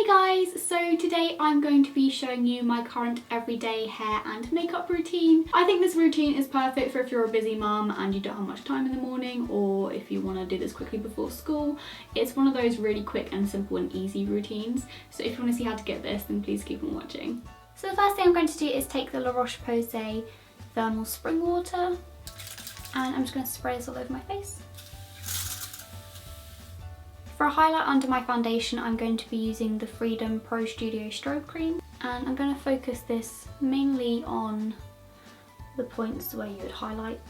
Hey guys, so today I'm going to be showing you my current everyday hair and makeup routine. I think this routine is perfect for if you're a busy mum and you don't have much time in the morning, or if you want to do this quickly before school. It's one of those really quick and simple and easy routines, so if you want to see how to get this, then please keep on watching. So the first thing I'm going to do is take the La Roche-Posay Thermal Spring Water, and I'm just going to spray this all over my face. For a highlight under my foundation, I'm going to be using the Freedom Pro Studio Strobe Cream, and I'm going to focus this mainly on the points where you would highlight,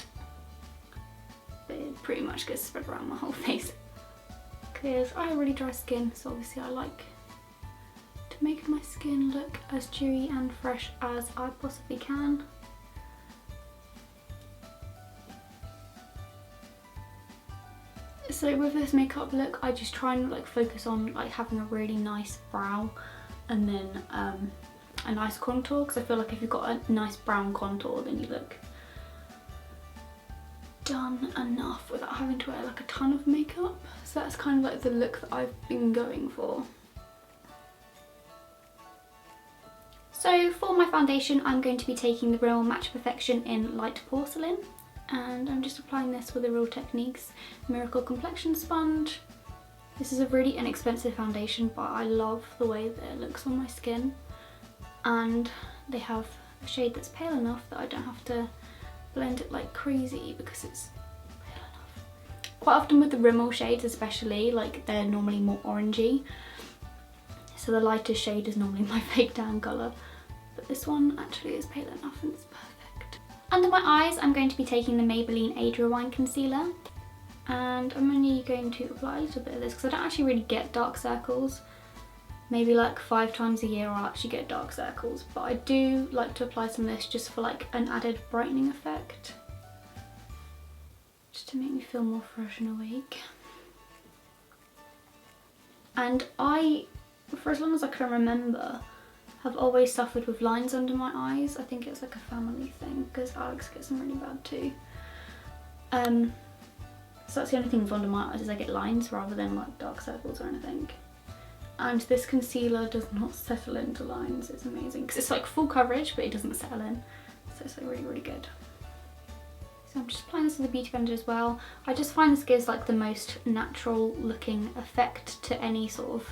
but it pretty much gets spread around my whole face because I have really dry skin, so obviously I like to make my skin look as dewy and fresh as I possibly can. So with this makeup look, I just try and focus on having a really nice brow and then a nice contour, because I feel like if you've got a nice brown contour then you look done enough without having to wear a ton of makeup. So that's kind of the look that I've been going for. So for my foundation, I'm going to be taking the Rimmel Match Perfection in Light Porcelain. And I'm just applying this with the Real Techniques Miracle Complexion Sponge. This is a really inexpensive foundation, but I love the way that it looks on my skin. And they have a shade that's pale enough that I don't have to blend it like crazy because it's pale enough. Quite often with the Rimmel shades especially, they're normally more orangey. So the lightest shade is normally my fake tan colour. But this one actually is pale enough and it's perfect. Under my eyes, I'm going to be taking the Maybelline Age Rewind Concealer, and I'm only going to apply a little bit of this because I don't actually really get dark circles. Maybe 5 times a year I'll actually get dark circles, but I do like to apply some of this just for an added brightening effect, just to make me feel more fresh and awake. And I, for as long as I can remember, I've always suffered with lines under my eyes. I think it's a family thing because Alex gets them really bad too. So that's the only thing with under my eyes, is I get lines rather than dark circles or anything. And this concealer does not settle into lines. It's amazing because it's full coverage but it doesn't settle in. So it's really, really good. So I'm just applying this with a beauty blender as well. I just find this gives the most natural looking effect to any sort of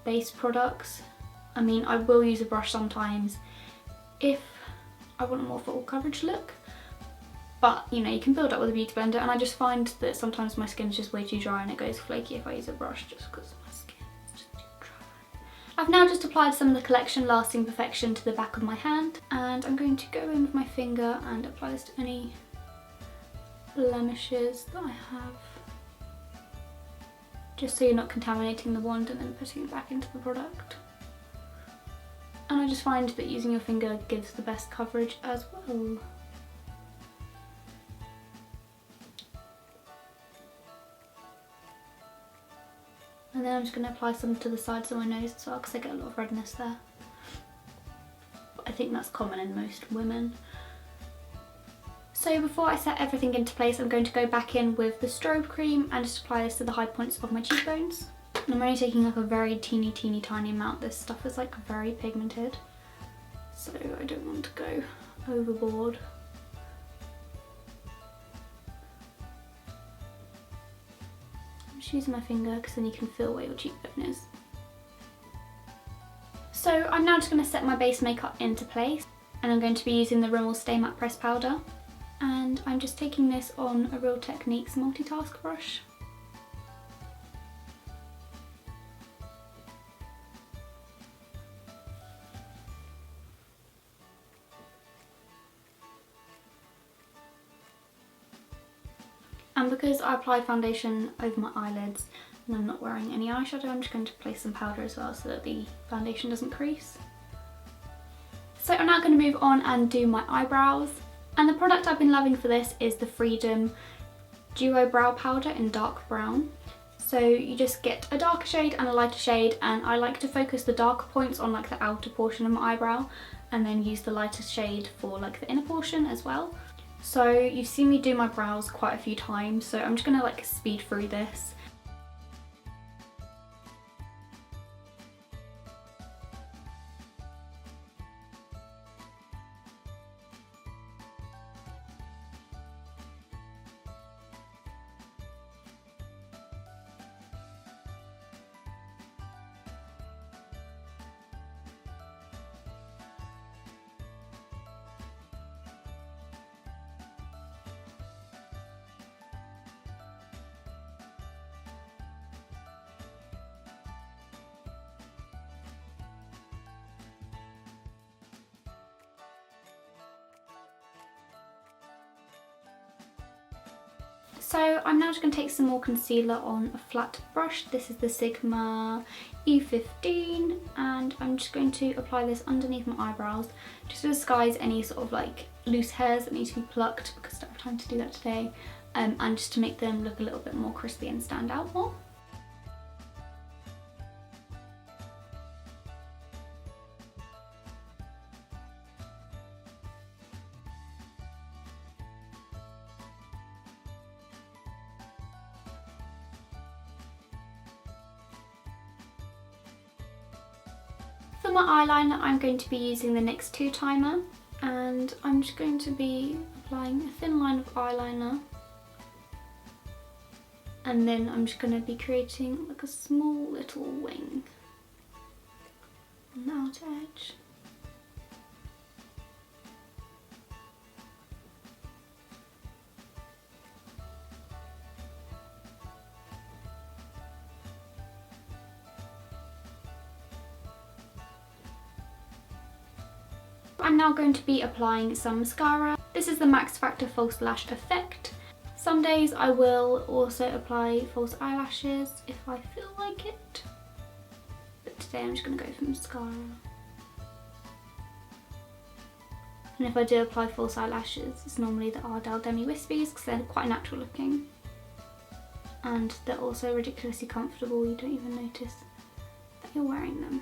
base products. I mean, I will use a brush sometimes if I want a more full coverage look, but you can build up with a beauty blender, and I just find that sometimes my skin is just way too dry and it goes flaky if I use a brush just because my skin is just too dry. I've now just applied some of the Collection Lasting Perfection to the back of my hand, and I'm going to go in with my finger and apply this to any blemishes that I have, just so you're not contaminating the wand and then putting it back into the product. And I just find that using your finger gives the best coverage as well. And then I'm just going to apply some to the sides of my nose as well because I get a lot of redness there. But I think that's common in most women. So before I set everything into place, I'm going to go back in with the strobe cream and just apply this to the high points of my cheekbones. And I'm only taking a very teeny tiny amount. This stuff is very pigmented, so I don't want to go overboard. I'm just using my finger because then you can feel where your cheekbone is. So I'm now just going to set my base makeup into place, and I'm going to be using the Rimmel Stay Matte Pressed Powder, and I'm just taking this on a Real Techniques multitask brush. And because I apply foundation over my eyelids and I'm not wearing any eyeshadow, I'm just going to place some powder as well so that the foundation doesn't crease. So I'm now going to move on and do my eyebrows. And the product I've been loving for this is the Freedom Duo Brow Powder in dark brown. So you just get a darker shade and a lighter shade, and I like to focus the darker points on the outer portion of my eyebrow and then use the lighter shade for the inner portion as well. So you've seen me do my brows quite a few times, so I'm just going to speed through this. So I'm now just going to take some more concealer on a flat brush. This is the Sigma E15, and I'm just going to apply this underneath my eyebrows just to disguise any sort of like loose hairs that need to be plucked, because I don't have time to do that today, and just to make them look a little bit more crispy and stand out more. For my eyeliner, I'm going to be using the NYX 2 Timer, and I'm just going to be applying a thin line of eyeliner, and then I'm just going to be creating like a small little wing on the outer edge. I'm now going to be applying some mascara. This is the Max Factor False Lash Effect. Some days I will also apply false eyelashes if I feel like it, but today I'm just going to go for mascara. And if I do apply false eyelashes, it's normally the Ardell Demi Wispies because they're quite natural looking. And they're also ridiculously comfortable, you don't even notice that you're wearing them.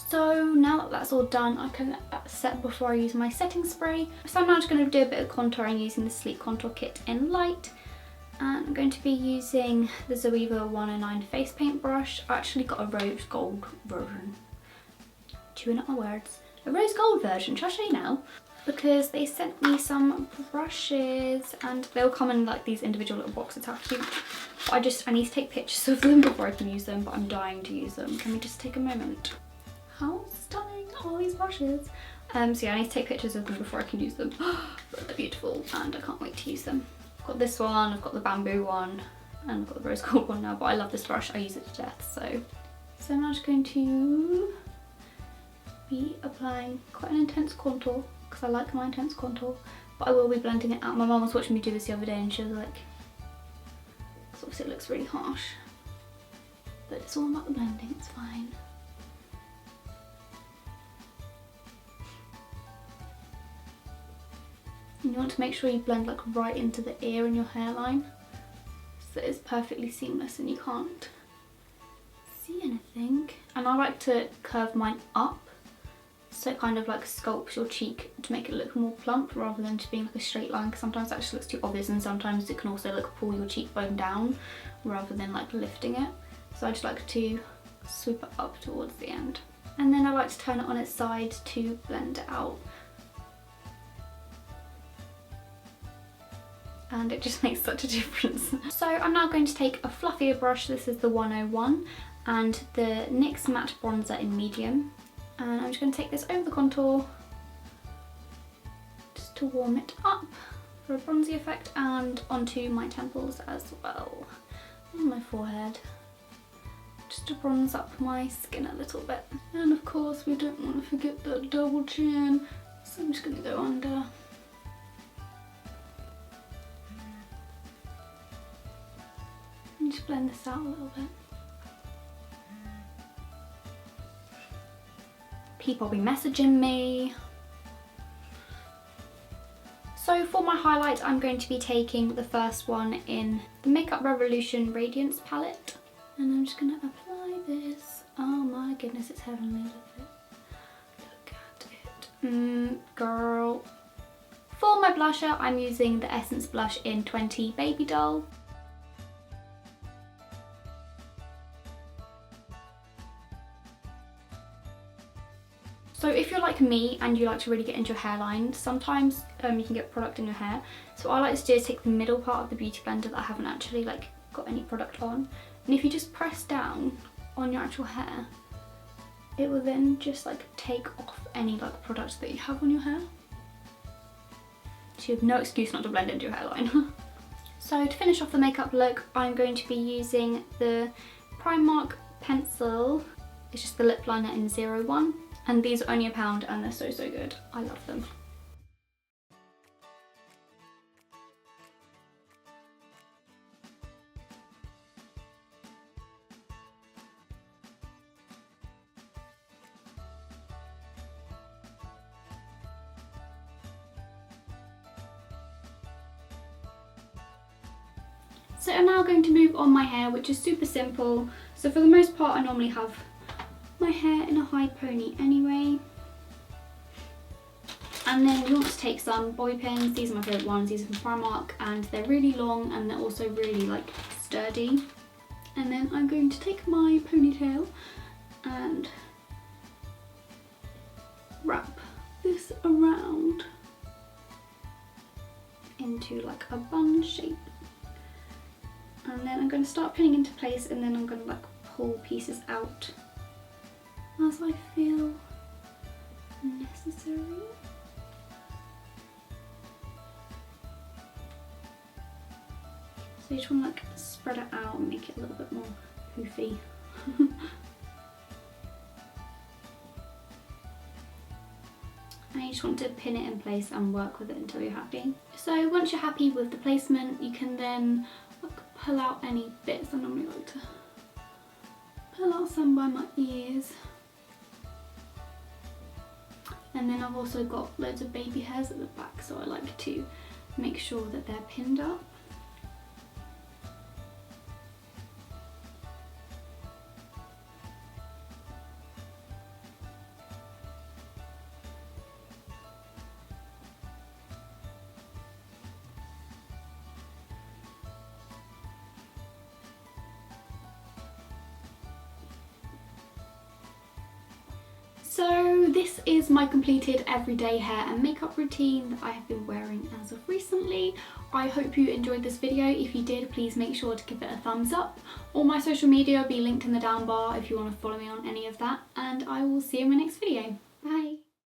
So now that that's all done, I can set before I use my setting spray. So I'm now just going to do a bit of contouring using the Sleek Contour Kit in Light. And I'm going to be using the Zoeva 109 face paint brush. I actually got a rose gold version. Chewing up my words. A rose gold version, shall I show you now? Because they sent me some brushes and they'll come in like these individual little boxes, how cute. But I need to take pictures of them before I can use them, but I'm dying to use them. Can we just take a moment? How stunning are all these brushes? So yeah, I need to take pictures of them before I can use them. But they're beautiful and I can't wait to use them. I've got this one, I've got the bamboo one, and I've got the rose gold one now, but I love this brush, I use it to death. So I'm now just going to be applying quite an intense contour, because I like my intense contour, but I will be blending it out. My mum was watching me do this the other day and she was like, because obviously it looks really harsh, but it's all about the blending, it's fine. And you want to make sure you blend like right into the ear and your hairline so that it's perfectly seamless and you can't see anything. And I like to curve mine up so it kind of like sculpts your cheek to make it look more plump rather than just being like a straight line, because sometimes that just looks too obvious and sometimes it can also like pull your cheekbone down rather than like lifting it. So I just like to swoop it up towards the end. And then I like to turn it on its side to blend it out. And it just makes such a difference. So I'm now going to take a fluffier brush. This is the 101 and the NYX Matte Bronzer in medium. And I'm just going to take this over the contour just to warm it up for a bronzy effect, and onto my temples as well, and my forehead, just to bronze up my skin a little bit. And of course we don't want to forget that double chin, so I'm just going to go under. And just blend this out a little bit. People be messaging me. So for my highlight, I'm going to be taking the first one in the Makeup Revolution Radiance palette. And I'm just going to apply this. Oh my goodness, it's heavenly. Look at it. Girl. For my blusher, I'm using the Essence blush in 20 Baby Doll. So if you're like me and you like to really get into your hairline, sometimes you can get product in your hair. So what I like to do is take the middle part of the beauty blender that I haven't actually like got any product on, and if you just press down on your actual hair, it will then just like take off any like product that you have on your hair. So you have no excuse not to blend into your hairline. So to finish off the makeup look, I'm going to be using the Primark pencil. It's just the lip liner in 01, and these are only £1 and they're so good. I love them. So I'm now going to move on my hair, which is super simple. So for the most part I normally have my hair in a high pony anyway. And then you want to take some bobby pins. These are my favourite ones. These are from Primark and they're really long and they're also really like sturdy. And then I'm going to take my ponytail and wrap this around into like a bun shape. And then I'm going to start pinning into place, and then I'm going to like pull pieces out as I feel necessary. So you just want to like spread it out and make it a little bit more poofy. And you just want to pin it in place and work with it until you're happy. So once you're happy with the placement, you can then pull out any bits. I normally like to pull out some by my ears. And then I've also got loads of baby hairs at the back, so I like to make sure that they're pinned up. So this is my completed everyday hair and makeup routine that I have been wearing as of recently. I hope you enjoyed this video. If you did, please make sure to give it a thumbs up. All my social media will be linked in the down bar if you want to follow me on any of that, and I will see you in my next video. Bye!